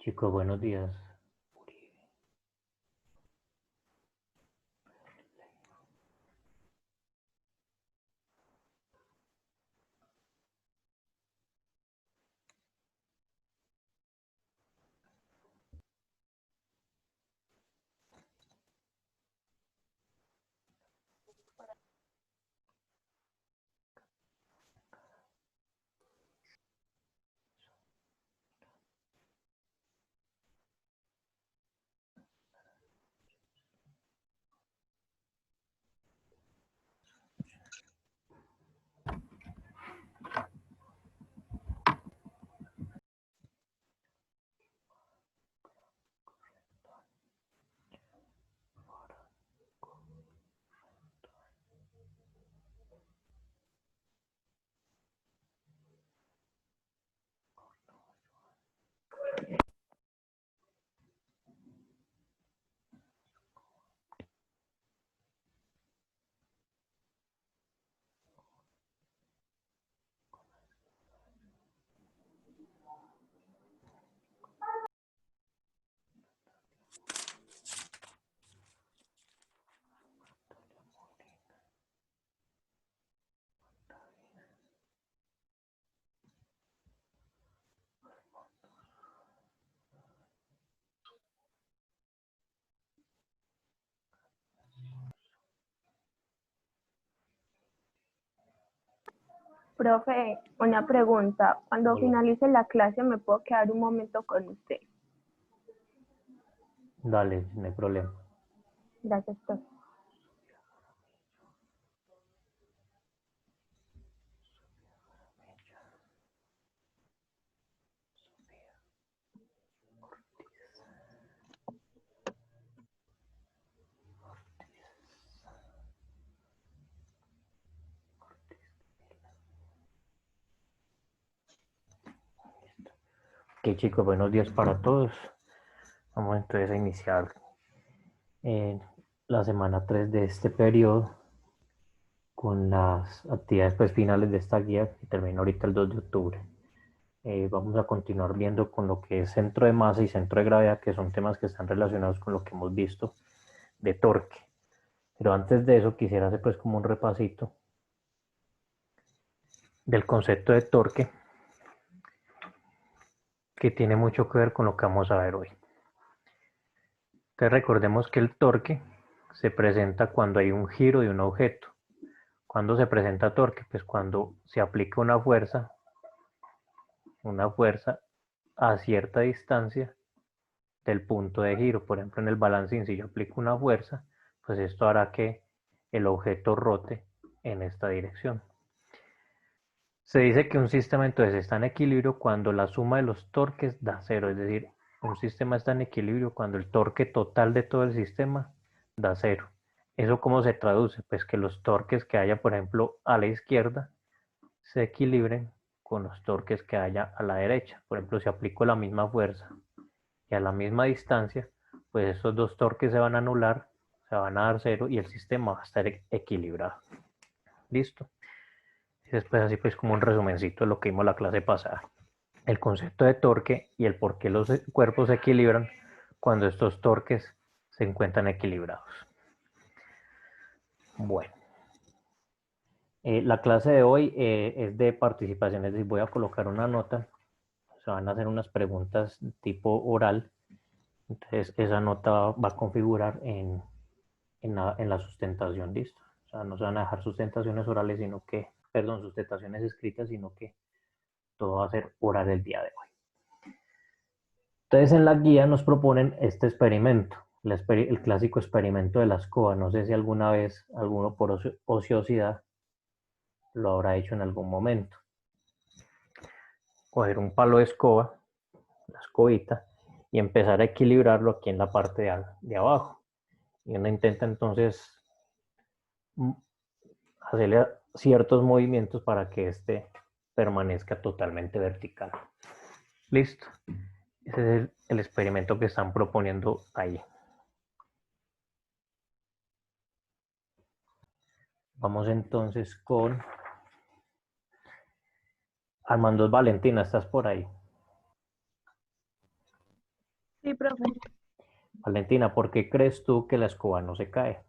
Chicos, buenos días. Profe, una pregunta. Cuando Hola. finalice la clase, ¿me puedo quedar un momento con usted? Dale, no hay problema. Gracias, profe. Ok, chicos, buenos días para todos. Vamos entonces a iniciar la semana 3 de este periodo con las actividades pues, finales de esta guía que termina ahorita el 2 de octubre. Vamos a continuar viendo con lo que es centro de masa y centro de gravedad, que son temas que están relacionados con lo que hemos visto de torque. Pero antes de eso quisiera hacer pues como un repasito del concepto de torque, que tiene mucho que ver con lo que vamos a ver hoy. Entonces recordemos que el torque se presenta cuando hay un giro de un objeto. ¿Cuándo se presenta torque? Pues cuando se aplica una fuerza a cierta distancia del punto de giro. Por ejemplo, en el balancín, si yo aplico una fuerza, pues esto hará que el objeto rote en esta dirección. Se dice que un sistema entonces está en equilibrio cuando la suma de los torques da cero, es decir, un sistema está en equilibrio cuando el torque total de todo el sistema da cero. ¿Eso cómo se traduce? Pues que los torques que haya, por ejemplo, a la izquierda se equilibren con los torques que haya a la derecha. Por ejemplo, si aplico la misma fuerza y a la misma distancia, pues esos dos torques se van a anular, se van a dar cero y el sistema va a estar equilibrado. ¿Listo? Después así pues como un resumencito de lo que vimos la clase pasada. El concepto de torque y el por qué los cuerpos se equilibran cuando estos torques se encuentran equilibrados. Bueno, la clase de hoy es de participación, es decir, voy a colocar una nota, se van a hacer unas preguntas tipo oral, entonces esa nota va a configurar en la sustentación, ¿listo? O sea, no se van a dejar sustentaciones orales, sino que, perdón, sustentaciones escritas, sino que todo va a ser oral el día de hoy. Entonces en la guía nos proponen este experimento, el clásico experimento de la escoba. No sé si alguna vez alguno por ociosidad lo habrá hecho en algún momento. Coger un palo de escoba, la escobita, y empezar a equilibrarlo aquí en la parte de abajo. Y uno intenta entonces hacerle ciertos movimientos para que este permanezca totalmente vertical. Listo. Ese es el experimento que están proponiendo ahí. Vamos entonces con Armando Valentina, ¿estás por ahí? Sí, profe. Valentina, ¿por qué crees tú que la escoba no se cae?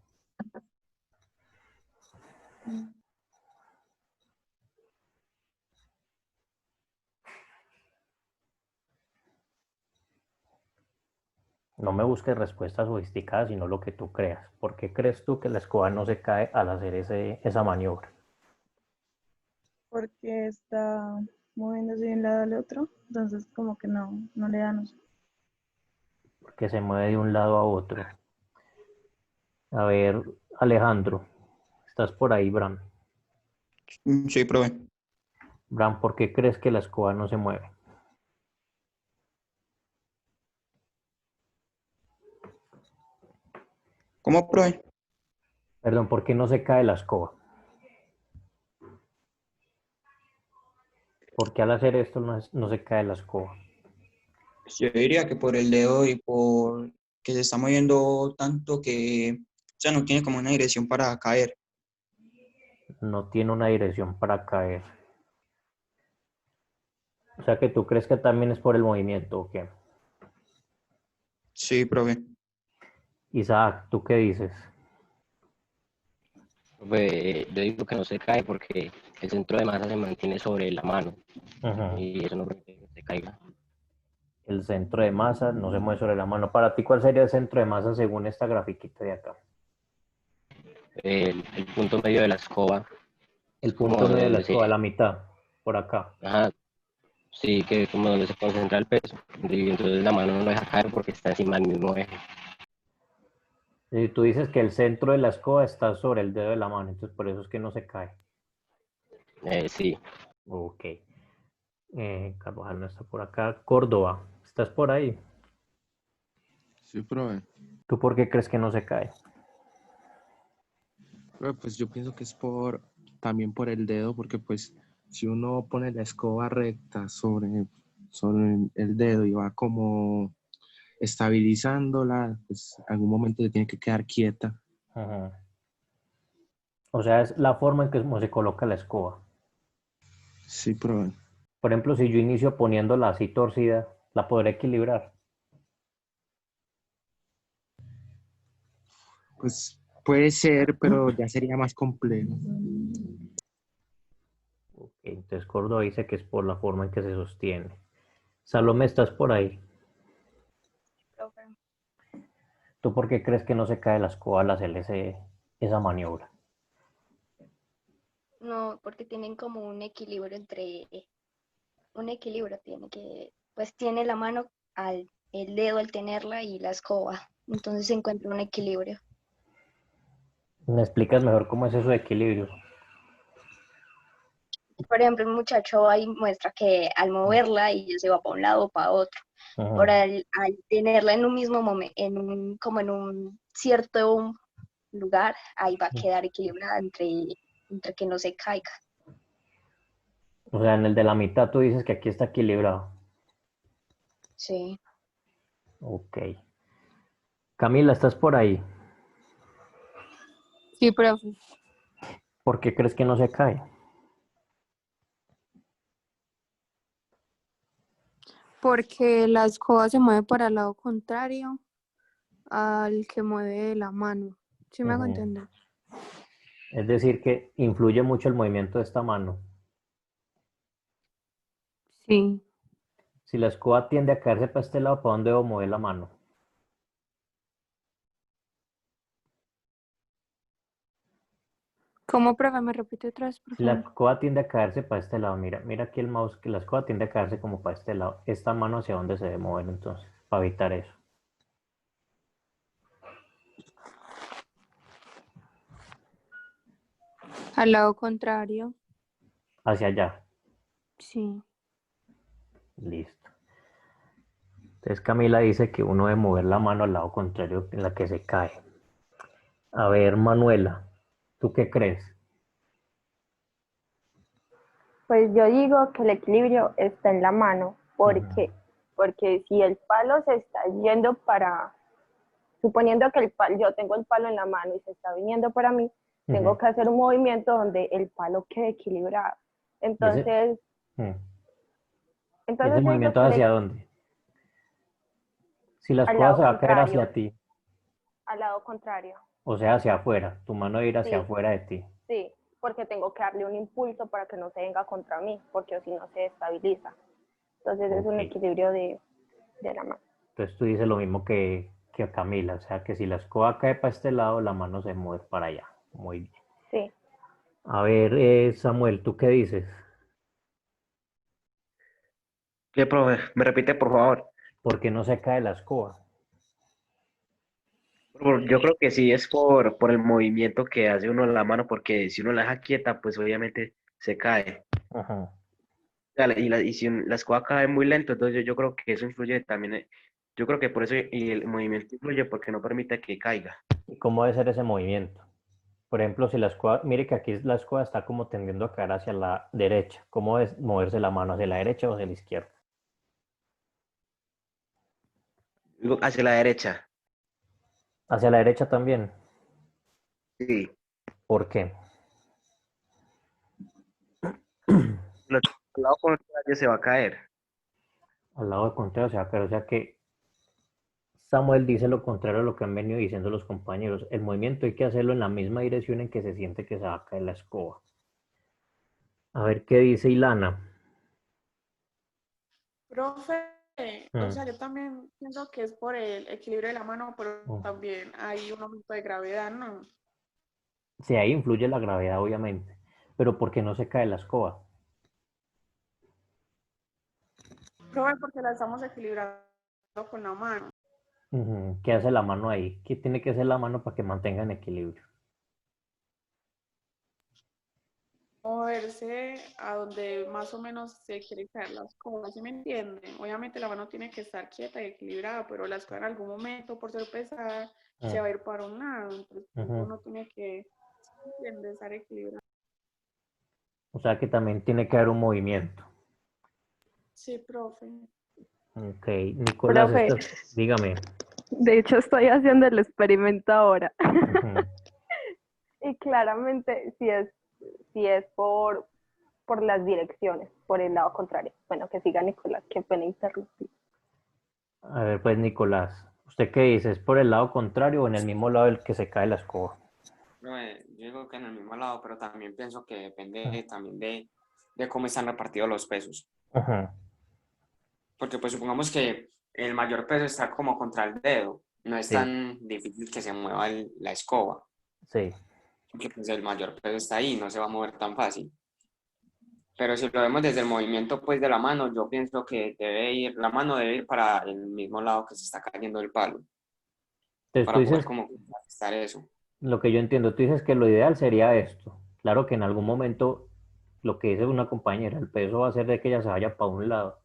No me busques respuestas sofisticadas, sino lo que tú creas. ¿Por qué crees tú que la escoba no se cae al hacer esa maniobra? Porque está moviéndose de un lado al otro, entonces como que no le dan uso. Porque se mueve de un lado a otro. A ver, Alejandro, ¿estás por ahí, Bram? Sí, profe. Bram, ¿por qué crees que la escoba no se mueve? ¿Cómo, profe? Perdón, ¿por qué no se cae la escoba? ¿Por qué al hacer esto no se cae la escoba? Yo diría que por el dedo y por que se está moviendo tanto que, o sea, no tiene como una dirección para caer. No tiene una dirección para caer. O sea que tú crees que también es por el movimiento, ¿o qué? Sí, profe. Isaac, ¿tú qué dices? Yo digo que no se cae porque el centro de masa se mantiene sobre la mano Ujú. y eso no permite que se caiga. El centro de masa no se mueve sobre la mano. Para ti, ¿cuál sería el centro de masa según esta grafiquita de acá? El punto medio de la escoba El es punto como medio de la donde escoba, la mitad, por acá. ajá, sí, que es como donde se concentra el peso. Y entonces la mano no lo deja caer porque está encima del mismo eje. Y tú dices que el centro de la escoba está sobre el dedo de la mano, entonces por eso es que no se cae. Sí, Ok. Carvajal no está por acá. Córdoba, ¿estás por ahí? Sí, profe. ¿Tú por qué crees que no se cae? Profe, pues yo pienso que es también por el dedo, porque pues si uno pone la escoba recta sobre el dedo y va como estabilizándola, pues en algún momento se tiene que quedar quieta. Ujú. O sea, es la forma en que se coloca la escoba. Sí, profe. Por ejemplo, si yo inicio poniéndola así torcida, ¿la podré equilibrar? Pues puede ser, pero ya sería más complejo. Ok, entonces Córdoba dice que es por la forma en que se sostiene. Salomé, ¿estás por ahí? Profe. ¿Tú por qué crees que no se cae la escoba al hacer esa maniobra? No, porque tienen como un equilibrio un equilibrio tiene que, pues tiene la mano el dedo al tenerla y la escoba. Entonces se encuentra un equilibrio. ¿Me explicas mejor cómo es eso de equilibrio? Por ejemplo, el muchacho ahí muestra que al moverla ella se va para un lado o para otro. Ujú. Ahora al tenerla en un mismo momento, como en un cierto lugar, ahí va a quedar equilibrada entre que no se caiga. O sea, en el de la mitad tú dices que aquí está equilibrado. Sí. Ok. Camila, ¿estás por ahí? Sí, profe. ¿Por qué crees que no se cae? Porque la escoba se mueve para el lado contrario al que mueve la mano. ¿Sí me hago Ujú. entender? Es decir, que influye mucho el movimiento de esta mano. Sí. Si la escoba tiende a caerse para este lado, ¿para dónde debo mover la mano? ¿Cómo, profe? ¿Me repite otra vez, por Si la favor? escoba tiende a caerse para este lado, mira aquí el mouse, que la escoba tiende a caerse como para este lado. ¿Esta mano hacia dónde se debe mover entonces? Para evitar eso. Al lado contrario. Hacia allá. Sí. Listo. Entonces Camila dice que uno debe mover la mano al lado contrario en la que se cae. A ver, Manuela, ¿tú qué crees? Pues yo digo que el equilibrio está en la mano. ¿Por Ujú. qué? Porque si el palo se está yendo para, suponiendo que yo tengo el palo en la mano y se está viniendo para mí, tengo Ujú. que hacer un movimiento donde el palo quede equilibrado. ¿Y ese, Entonces, mm, ¿y ese entonces yo digo movimiento que hacia dónde? Si la Al escoba lado se va a caer contrario, hacia ti, al lado contrario. o sea, hacia afuera, tu mano debe ir hacia Sí, afuera de ti. sí, porque tengo que darle un impulso para que no se venga contra mí, porque si no se estabiliza. Entonces es un Ok. equilibrio de la mano. Entonces tú dices lo mismo que Camila, o sea, que si la escoba cae para este lado, la mano se mueve para allá. Muy bien. Sí. A ver, Samuel, ¿tú qué dices? ¿Qué, profe? ¿Me repite, por favor? ¿Por qué no se cae la escoba? Yo creo que sí es por el movimiento que hace uno en la mano, porque si uno la deja quieta, pues obviamente se cae. Ajá. Y si la escoba cae muy lento, entonces yo creo que eso influye también. Yo creo que por eso y el movimiento influye porque no permite que caiga. ¿Y cómo debe ser ese movimiento? Por ejemplo, si la escoba, mire que aquí la escoba está como tendiendo a caer hacia la derecha. ¿Cómo es moverse la mano hacia la derecha o hacia la izquierda? Digo, hacia la derecha. Hacia la derecha también. Sí. ¿Por qué? Al lado contrario se va a caer. Al lado contrario, o sea, pero o sea que Samuel dice lo contrario a lo que han venido diciendo los compañeros. El movimiento hay que hacerlo en la misma dirección en que se siente que se va a caer la escoba. A ver qué dice Ilana. Profe, o Mm, sea, yo también pienso que es por el equilibrio de la mano, pero mm. también hay un aumento de gravedad, ¿no? Sí, ahí influye la gravedad, obviamente. Pero ¿por qué no se cae la escoba? Profe, porque la estamos equilibrando con la mano. Ujú. ¿Qué hace la mano ahí? ¿Qué tiene que hacer la mano para que mantenga en equilibrio? Moverse a donde más o menos se quiere caer la escoba, ¿sí me entienden? Obviamente la mano tiene que estar quieta y equilibrada, pero la escoba en algún momento, por ser pesada, se va a ir para un lado, entonces Ujú. uno tiene que, ¿entiendes? Estar equilibrado. O sea que también tiene que haber un movimiento. Sí, profe. Ok, Nicolás, Profe, dígame. de hecho estoy haciendo el experimento ahora. Ujú. Y claramente si es por las direcciones, por el lado contrario. Bueno, que siga Nicolás, qué pena interrumpir. A ver, pues Nicolás, ¿usted qué dice? ¿Es por el lado contrario o en el mismo lado del que se cae la escoba? Yo digo que en el mismo lado, pero también pienso que Ujú. depende también de cómo están repartidos los pesos. Ujú. Porque pues supongamos que el mayor peso está como contra el dedo. No es Sí, tan difícil que se mueva la escoba. sí. Porque pues el mayor peso está ahí, no se va a mover tan fácil. Pero si lo vemos desde el movimiento pues de la mano, yo pienso que la mano debe ir para el mismo lado que se está cayendo el palo, Entonces tú para poder dices, como estar eso. lo que yo entiendo, tú dices que lo ideal sería esto. Claro que en algún momento, lo que dice una compañera, el peso va a ser de que ella se vaya para un lado.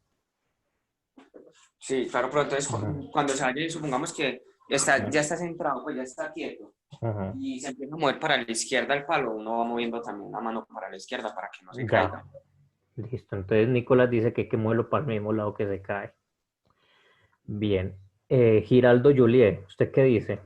Sí, claro, pero entonces Ujú. cuando se vaya, supongamos que ya está centrado, pues ya está quieto, Ujú. y se empieza a mover para la izquierda el palo, uno va moviendo también la mano para la izquierda para que no se Ya, caiga. listo. Entonces Nicolás dice que hay que moverlo para el mismo lado que se cae. Bien. Giraldo Juliet, ¿usted qué dice?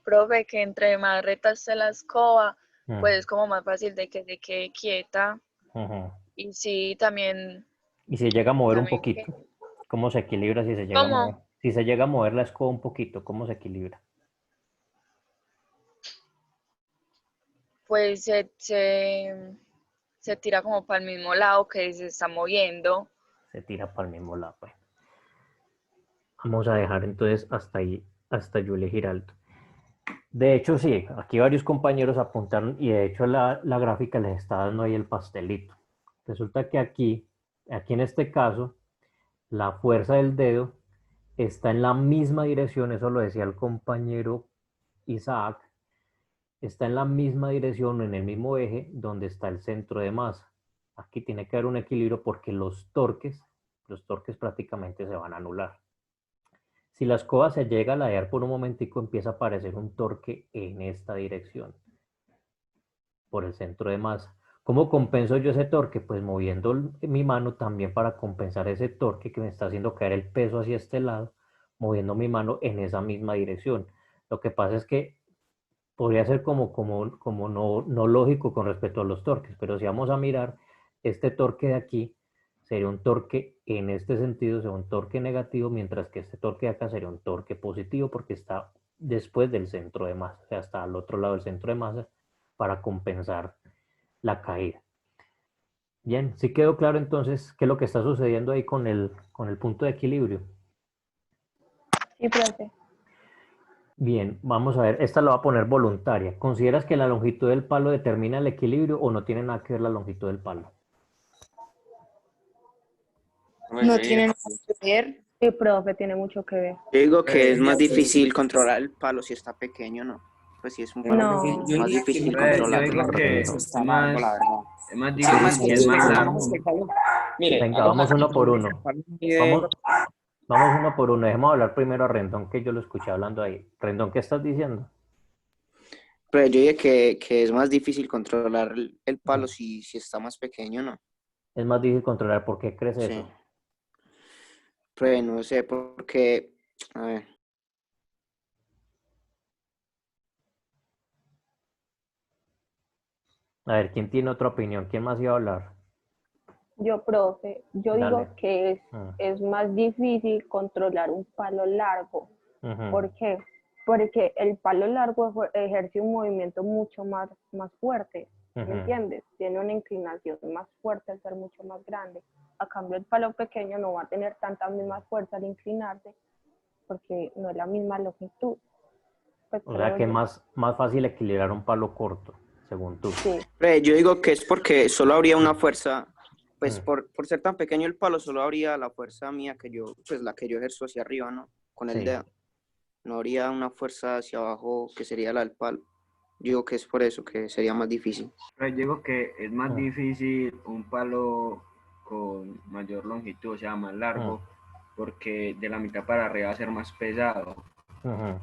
Profe, que entre más recta esté la escoba, Mm, pues es como más fácil de que se quede quieta. ujú. Y sí, también, Y si llega a mover un también que, poquito, ¿cómo se equilibra si se llega a mover? ¿cómo? Si se llega a mover la escoba un poquito, ¿cómo se equilibra? Pues se tira como para el mismo lado que se está moviendo. Se tira para el mismo lado. Bueno, vamos a dejar entonces hasta ahí, hasta Julia Giraldo. De hecho, sí, aquí varios compañeros apuntaron y de hecho la gráfica les está dando ahí el pastelito. Resulta que aquí en este caso, la fuerza del dedo está en la misma dirección, eso lo decía el compañero Isaac, está en la misma dirección, en el mismo eje donde está el centro de masa. Aquí tiene que haber un equilibrio porque los torques prácticamente se van a anular. Si la escoba se llega a ladear por un momentico, empieza a aparecer un torque en esta dirección, por el centro de masa. ¿Cómo compenso yo ese torque? Pues moviendo mi mano también para compensar ese torque que me está haciendo caer el peso hacia este lado, moviendo mi mano en esa misma dirección. Lo que pasa es que podría ser como no lógico con respecto a los torques, pero si vamos a mirar, este torque de aquí sería un torque, en este sentido, sería un torque negativo, mientras que este torque de acá sería un torque positivo porque está después del centro de masa, o sea, está al otro lado del centro de masa para compensar la caída. Bien, sí quedó claro entonces qué es lo que está sucediendo ahí con el punto de equilibrio. Sí, profe. Bien, vamos a ver, esta la voy a poner voluntaria. ¿Consideras que la longitud del palo determina el equilibrio o no tiene nada que ver la longitud del palo? Pues No yo diría tiene nada que ver. Sí, profe, tiene mucho que ver. Yo digo que es más que- difícil controlar el palo si está pequeño, ¿no? Pues si es un palo No. pequeño, es yo más diría que difícil no, Yo controlarlo. digo que eso es está largo, la verdad. más Sí, además difícil que y es más digamos largo. que el palo- mire, Venga, a los vamos uno por argentinos el uno. palo mide- Vamos uno por uno. Dejemos hablar primero a Rendón, que yo lo escuché hablando ahí. Rendón, ¿qué estás diciendo? Pero yo diría que es más difícil controlar el palo si está más pequeño, ¿no? Es más difícil controlar. ¿Por qué crees Sí. eso? Pero no sé, porque, a ver, A ver, ¿quién tiene otra opinión? ¿Quién más iba a hablar? Yo, profe, yo Dale. digo que es más difícil controlar un palo largo. Ujú. ¿Por qué? Porque el palo largo ejerce un movimiento mucho más fuerte, ¿me Ujú. entiendes? Tiene una inclinación más fuerte al ser mucho más grande. A cambio, el palo pequeño no va a tener tanta misma fuerza al inclinarse porque no es la misma longitud. Pues O sea creo que es yo. más fácil equilibrar un palo corto, según tú. Sí, pero yo digo que es porque solo habría una fuerza, pues Mm. por ser tan pequeño el palo, solo habría la fuerza mía que yo, pues la que yo ejerzo hacia arriba, ¿no? Con el Sí. dedo. No habría una fuerza hacia abajo que sería la del palo. Yo digo que es por eso que sería más difícil. Pero yo digo que es más Mm. difícil un palo con mayor longitud, o sea, más largo, porque de la mitad para arriba va a ser más pesado. Ujú.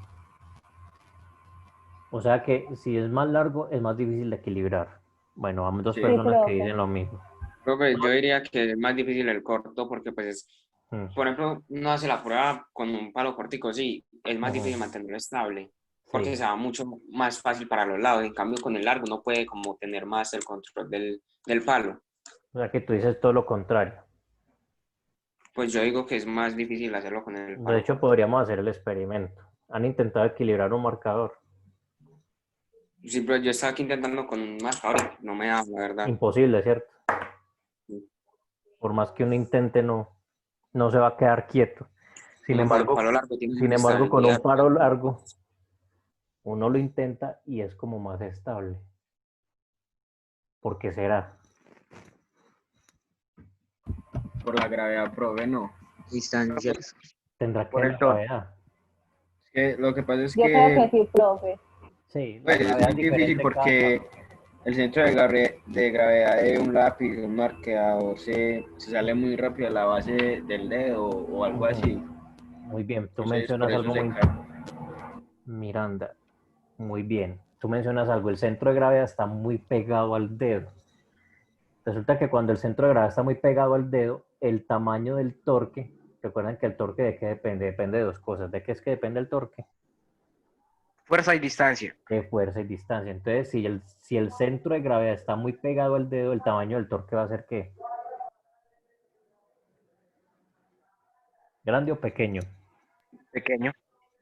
O sea que si es más largo, es más difícil de equilibrar. Bueno, vamos dos Sí. personas que profe. dicen lo mismo. Profe, yo diría que es más difícil el corto porque, pues, Mm. por ejemplo, uno hace la prueba con un palo cortico, sí, es más Ujú. difícil mantenerlo estable porque Sí. se va mucho más fácil para los lados. En cambio, con el largo uno puede como tener más el control del palo. O sea que tú dices todo lo contrario. Pues yo digo que es más difícil hacerlo con el De palo hecho, corto. podríamos hacer el experimento. ¿Han intentado equilibrar un marcador? Sí, pero yo estaba aquí intentando con un marcador y no me da, la verdad. Imposible, ¿cierto? Sí. Por más que uno intente, no se va a quedar quieto. Sin Uno con el embargo, palo largo tiene sin una embargo, con un estabilidad. palo largo, uno lo intenta y es como más estable. ¿Por qué será? Por la gravedad, profe, no. Distancias. Tendrá que Por ver el la gravedad. Lo que pasa es Yo creo que que sí, profe. Sí, la pues, es gravedad es muy difícil diferente en cada porque palo. el centro de gravedad de un lápiz, un marcador, se sale muy rápido a la base del dedo o algo así. Muy bien, tú Entonces, por mencionas eso algo se muy... cae. Miranda, muy bien. Tú mencionas algo, el centro de gravedad está muy pegado al dedo. Resulta que cuando el centro de gravedad está muy pegado al dedo, el tamaño del torque, recuerdan que el torque de qué depende, depende de dos cosas. ¿De qué es que depende el torque? Fuerza y distancia. De fuerza y distancia. Entonces, si el centro de gravedad está muy pegado al dedo, el tamaño del torque va a ser ¿qué? ¿Grande o pequeño? Pequeño.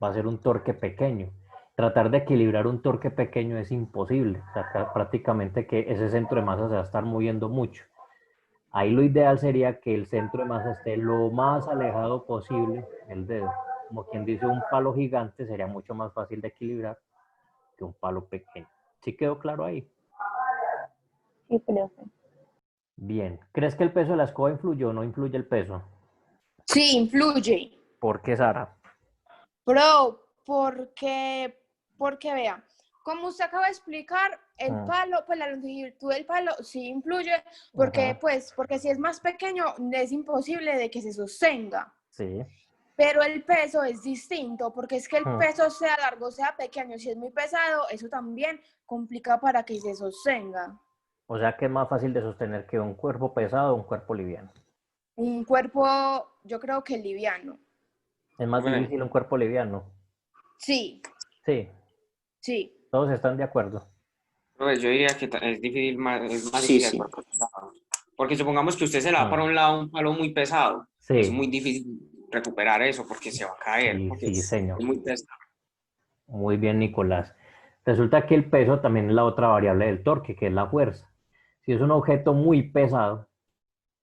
Va a ser un torque pequeño. Tratar de equilibrar un torque pequeño es imposible. O sea, prácticamente que ese centro de masa se va a estar moviendo mucho. Ahí lo ideal sería que el centro de masa esté lo más alejado posible del dedo. Como quien dice, un palo gigante sería mucho más fácil de equilibrar que un palo pequeño. ¿Sí quedó claro ahí? Sí, profe. Bien. ¿Crees que el peso de la escoba influye o no influye el peso? Sí, influye. ¿Por qué, Sara? Porque vea, como usted acaba de explicar, el palo, pues la longitud del palo sí influye, porque porque si es más pequeño es imposible de que se sostenga. Sí. Pero el peso es distinto, porque es que el peso sea largo, sea pequeño, si es muy pesado, eso también complica para que se sostenga. O sea que es más fácil de sostener que un cuerpo pesado o un cuerpo liviano. Un cuerpo, yo creo que liviano. Es más Bueno. difícil un cuerpo liviano. Sí, Sí. sí. Todos están de acuerdo. Pues yo diría que es difícil, es más Sí, difícil sí. el cuerpo pesado. Porque supongamos que usted se la da para un lado un palo muy pesado, es Sí, muy difícil recuperar eso porque se va a caer, sí, porque sí, es señor. muy pesado. Muy bien, Nicolás. Resulta que el peso también es la otra variable del torque, que es la fuerza. Si es un objeto muy pesado,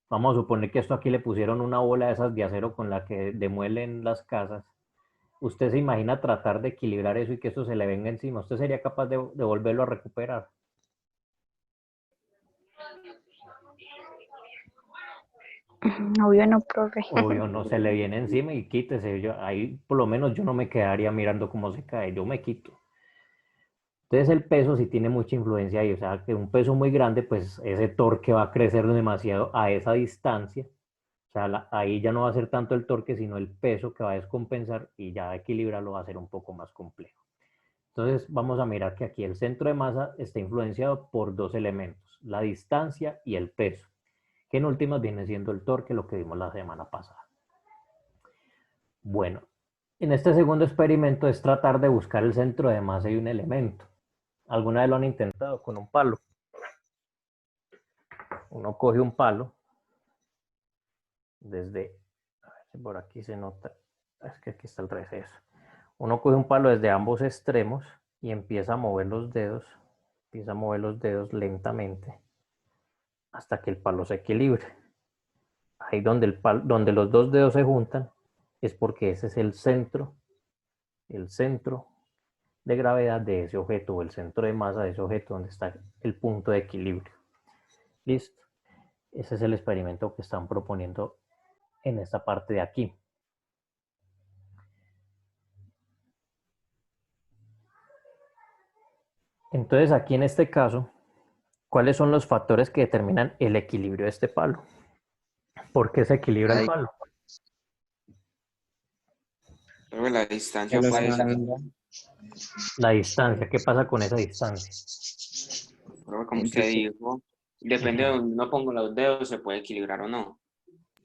vamos a suponer que esto aquí le pusieron una bola de esas de acero con la que demuelen las casas. ¿Usted se imagina tratar de equilibrar eso y que eso se le venga encima? ¿Usted sería capaz de volverlo a recuperar? Obvio no, profe. Obvio, no se le viene encima y quítese. Yo, ahí por lo menos yo no me quedaría mirando cómo se cae, yo me quito. Entonces el peso sí tiene mucha influencia ahí, o sea, que un peso muy grande, pues ese torque va a crecer demasiado a esa distancia. O sea, ahí ya no va a ser tanto el torque, sino el peso que va a descompensar y ya equilibrarlo va a ser un poco más complejo. Entonces vamos a mirar que aquí el centro de masa está influenciado por dos elementos, la distancia y el peso, que en últimas viene siendo el torque, lo que vimos la semana pasada. Bueno, en este segundo experimento es tratar de buscar el centro de masa de un elemento. ¿Alguna vez lo han intentado con un palo? Uno coge un palo desde, a ver si por aquí se nota, es que aquí está el receso. Uno coge un palo desde ambos extremos y empieza a mover los dedos, lentamente hasta que el palo se equilibre. Ahí donde, donde los dos dedos se juntan es porque ese es el centro de gravedad de ese objeto o el centro de masa de ese objeto donde está el punto de equilibrio. Listo. Ese es el experimento que están proponiendo en esta parte de aquí. Entonces aquí en este caso, ¿cuáles son los factores que determinan el equilibrio de este palo? ¿Por qué se equilibra el palo? Creo que la distancia puede ser. La distancia, ¿qué pasa con esa distancia? Creo que como usted dijo, depende de donde uno ponga los dedos, se puede equilibrar o no.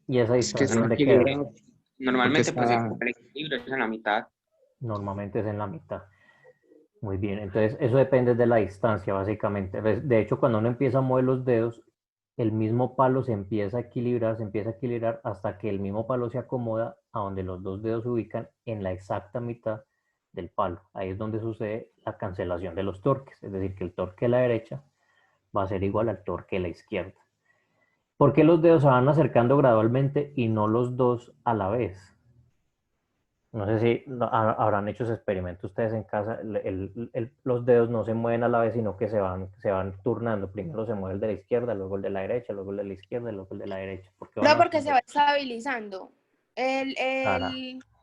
¿Y esa Es que distancia está dónde queda? equilibrado. Normalmente Porque pues está... el equilibrio es en la mitad. Normalmente es en la mitad. Muy bien, entonces eso depende de la distancia básicamente. De hecho, cuando uno empieza a mover los dedos, el mismo palo se empieza a equilibrar hasta que el mismo palo se acomoda a donde los dos dedos se ubican en la exacta mitad del palo. Ahí es donde sucede la cancelación de los torques, es decir, que el torque de la derecha va a ser igual al torque de la izquierda. ¿Por qué los dedos se van acercando gradualmente y no los dos a la vez? No sé si habrán hecho ese experimento ustedes en casa. Los dedos no se mueven a la vez, sino que se van turnando. Primero se mueve el de la izquierda, luego el de la derecha, luego el de la izquierda, luego el de la derecha. No, porque se va estabilizando.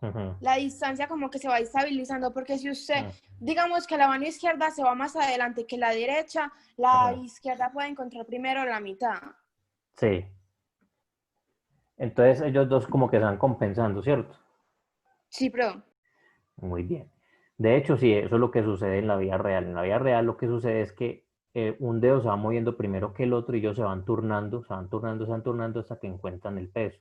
Ujú. La distancia como que se va estabilizando, porque si usted, digamos que la mano izquierda se va más adelante que la derecha, la izquierda puede encontrar primero la mitad. Sí. Entonces ellos dos como que se van compensando, ¿cierto? Sí, pero... Muy bien. De hecho, sí, eso es lo que sucede en la vida real. En la vida real lo que sucede es que un dedo se va moviendo primero que el otro y ellos se van turnando hasta que encuentran el peso.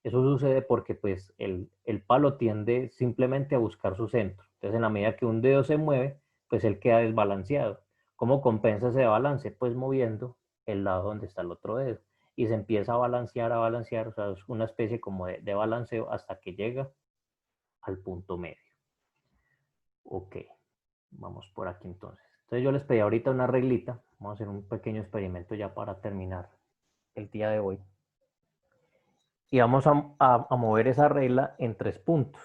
Eso sucede porque pues el palo tiende simplemente a buscar su centro. Entonces, en la medida que un dedo se mueve, pues él queda desbalanceado. ¿Cómo compensa ese balance? Pues moviendo el lado donde está el otro dedo. Y se empieza a balancear, o sea, es una especie como de balanceo hasta que llega al punto medio. Ok, vamos por aquí entonces. Entonces yo les pedí ahorita una reglita. Vamos a hacer un pequeño experimento ya para terminar el día de hoy. Y vamos a mover esa regla en 3 puntos.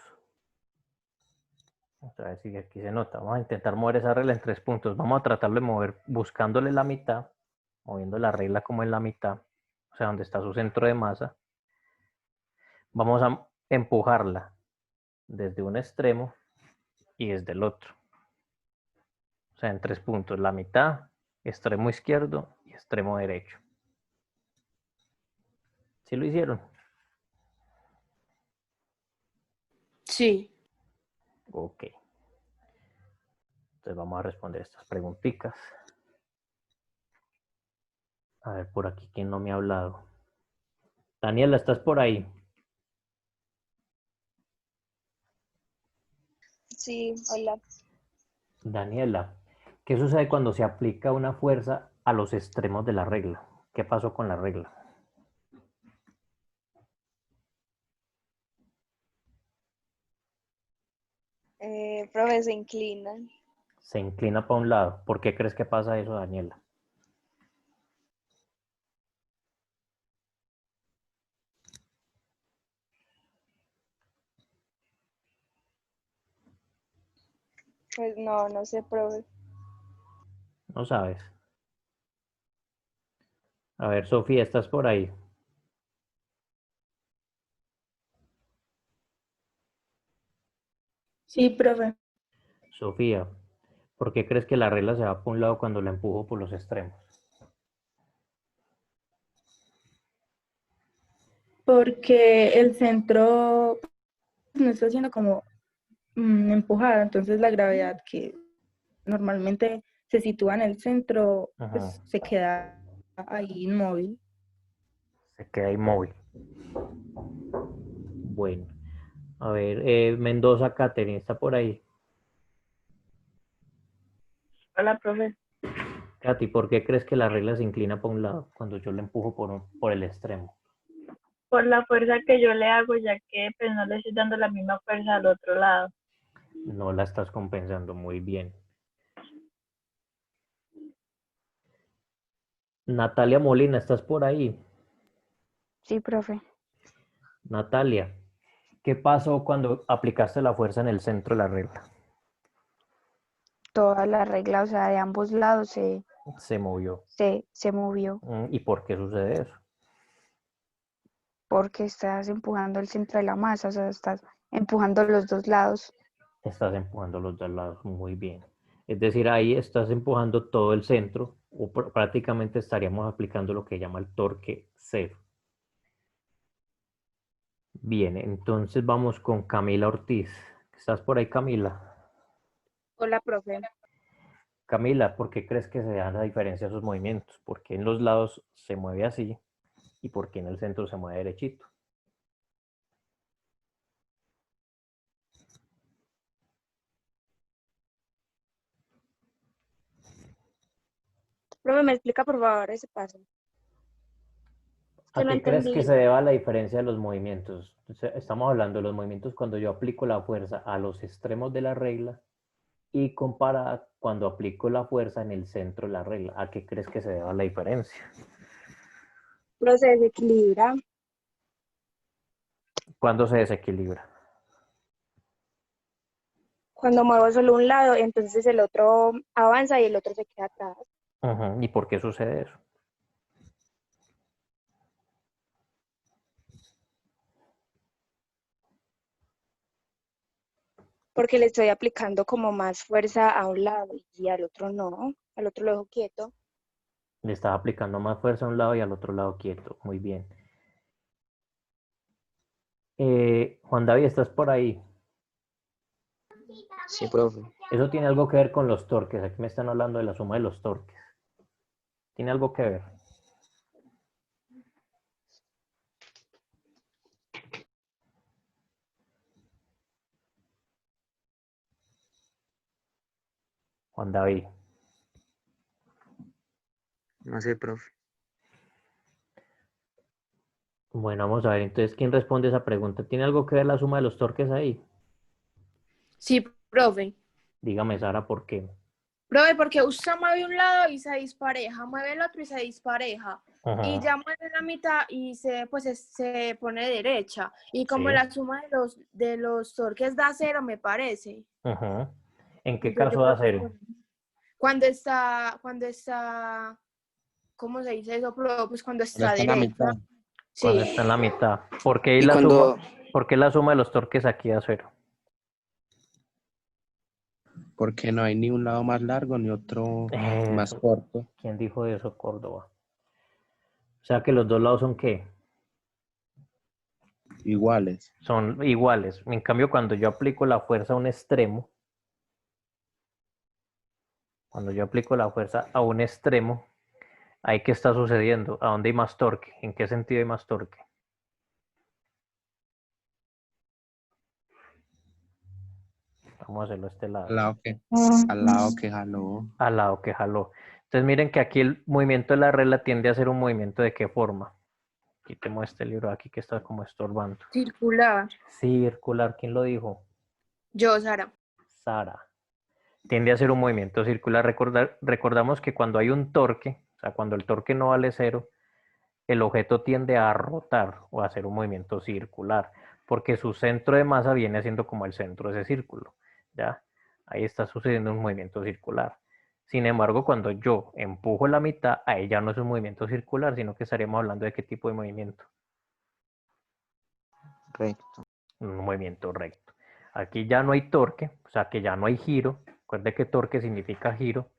Vamos a ver si aquí se nota. Vamos a intentar mover esa regla en 3 puntos. Vamos a tratar de mover buscándole la mitad, moviendo la regla como en la mitad, o sea, donde está su centro de masa. Vamos a empujarla desde un extremo y desde el otro. O sea, en 3 puntos, la mitad, extremo izquierdo y extremo derecho. ¿Sí lo hicieron? Sí. Ok. Entonces vamos a responder estas preguntitas. A ver, por aquí, ¿quién no me ha hablado? Daniela, ¿estás por ahí? Sí, hola. Daniela, ¿qué sucede cuando se aplica una fuerza a los extremos de la regla? ¿Qué pasó con la regla? Profe, se inclinan. Se inclina para un lado. ¿Por qué crees que pasa eso, Daniela? Pues no sé, profe. No sabes. A ver, Sofía, ¿estás por ahí? Sí, profe. Sofía, ¿por qué crees que la regla se va por un lado cuando la empujo por los extremos? Porque el centro no está siendo como empujada, entonces la gravedad que normalmente se sitúa en el centro, Ajá. pues se queda ahí inmóvil. Se queda inmóvil. Bueno, a ver, Mendoza Catherine, ¿está por ahí? Hola, profe. Katy, ¿por qué crees que la regla se inclina para un lado cuando yo la empujo por el extremo? Por la fuerza que yo le hago, ya que pues no le estoy dando la misma fuerza al otro lado. No la estás compensando muy bien. Natalia Molina, ¿estás por ahí? Sí, profe. Natalia, ¿qué pasó cuando aplicaste la fuerza en el centro de la regla? Toda la regla, o sea, de ambos lados Se movió. se movió ¿Y por qué sucede eso? porque estás empujando el centro de la masa, o sea, estás empujando los dos lados. Estás empujando los dos lados muy bien. Es decir, ahí estás empujando todo el centro o prácticamente estaríamos aplicando lo que llama el torque cero. Bien, entonces vamos con Camila Ortiz. ¿Estás por ahí, Camila? Hola, profe. Camila, ¿por qué crees que se da la diferencia de esos movimientos? ¿Por qué en los lados se mueve así y por qué en el centro se mueve derechito? Profe, ¿me explica por favor ese paso? ¿A No qué crees entendí que bien. se deba la diferencia de los movimientos? Estamos hablando de los movimientos cuando yo aplico la fuerza a los extremos de la regla y comparada cuando aplico la fuerza en el centro de la regla. ¿A qué crees que se deba la diferencia? Pero se desequilibra. ¿Cuándo se desequilibra? Cuando muevo solo un lado, entonces el otro avanza y el otro se queda atrás. ¿Y por qué sucede eso? Porque le estoy aplicando como más fuerza a un lado y al otro no. Al otro lo dejo quieto. Le estás aplicando más fuerza a un lado y al otro lado quieto. Muy bien. Juan David, ¿estás por ahí? Sí, profe. Eso tiene algo que ver con los torques. Aquí me están hablando de la suma de los torques. ¿Tiene algo que ver? Juan David. No sé, profe. Bueno, vamos a ver. Entonces, ¿quién responde esa pregunta? ¿Tiene algo que ver la suma de los torques ahí? Sí, profe. Dígame, Sara, ¿por qué? Profe, porque usted mueve un lado y se dispareja, mueve el otro y se dispareja. Ajá. Y ya mueve la mitad y se pone derecha. Y como Sí. la suma de los torques da cero, me parece. Ajá. ¿En qué Entonces, yo caso da creo que cero? cuando está, ¿cómo se dice eso, profe? Pues cuando está está en la derecha. mitad. Cuando Sí. está en la mitad. ¿Por qué Y la cuando, suma, ¿por qué la suma de los torques aquí da cero? Porque no hay ni un lado más largo ni otro más corto. ¿Quién dijo eso, Córdoba? O sea que los dos lados son ¿qué? Iguales. Son iguales. En cambio, cuando yo aplico la fuerza a un extremo, ¿ahí qué está sucediendo? ¿A dónde hay más torque? ¿En qué sentido hay más torque? Vamos a hacerlo a este lado. Al lado que jaló. Al lado que jaló. Entonces miren que aquí el movimiento de la regla tiende a ser un movimiento ¿de qué forma? Quitemos este libro aquí que está como estorbando. Circular. Circular, ¿quién lo dijo? Yo, Sara. Sara. Tiende a ser un movimiento circular. Recordamos que cuando hay un torque, o sea, cuando el torque no vale 0, el objeto tiende a rotar o a hacer un movimiento circular, porque su centro de masa viene siendo como el centro de ese círculo, ¿ya? Ahí está sucediendo un movimiento circular. Sin embargo, cuando yo empujo la mitad, ahí ya no es un movimiento circular, sino que estaríamos hablando de qué tipo de movimiento. Recto. Un movimiento recto. Aquí ya no hay torque, o sea que ya no hay giro. Recuerde que torque significa giro.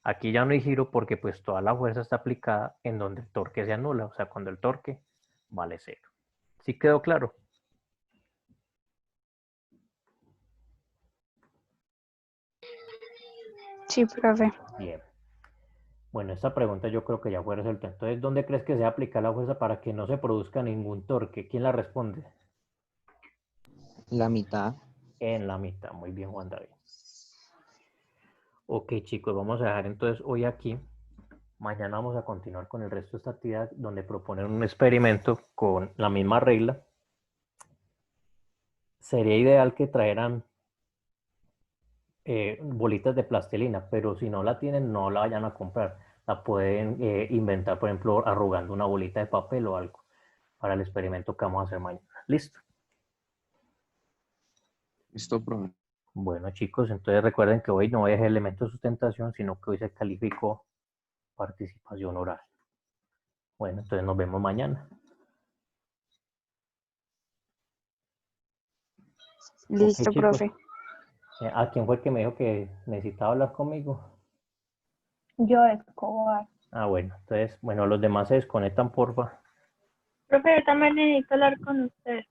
Aquí ya no hay giro porque pues toda la fuerza está aplicada en donde el torque se anula, o sea, cuando el torque vale 0. ¿Sí quedó claro? Sí, profe. Bien. Bueno, esta pregunta yo creo que ya fue resuelta. Entonces, ¿dónde crees que se aplica la fuerza para que no se produzca ningún torque? ¿Quién la responde? La mitad. En la mitad. Muy bien, Juan David. Ok, chicos, vamos a dejar entonces hoy aquí. Mañana vamos a continuar con el resto de esta actividad donde proponen un experimento con la misma regla. Sería ideal que trajeran bolitas de plastilina, pero si no la tienen, no la vayan a comprar. La pueden inventar, por ejemplo, arrugando una bolita de papel o algo para el experimento que vamos a hacer mañana. ¿Listo? Listo, profe. Bueno, chicos, entonces recuerden que hoy no es elemento de sustentación, sino que hoy se calificó participación oral. Bueno, entonces nos vemos mañana. Listo, Ok, chicos. profe. ¿A quién fue el que me dijo que necesitaba hablar conmigo? Yo, Escobar. Ah, bueno, entonces, bueno, los demás se desconectan, porfa. Profe, yo también necesito hablar con usted.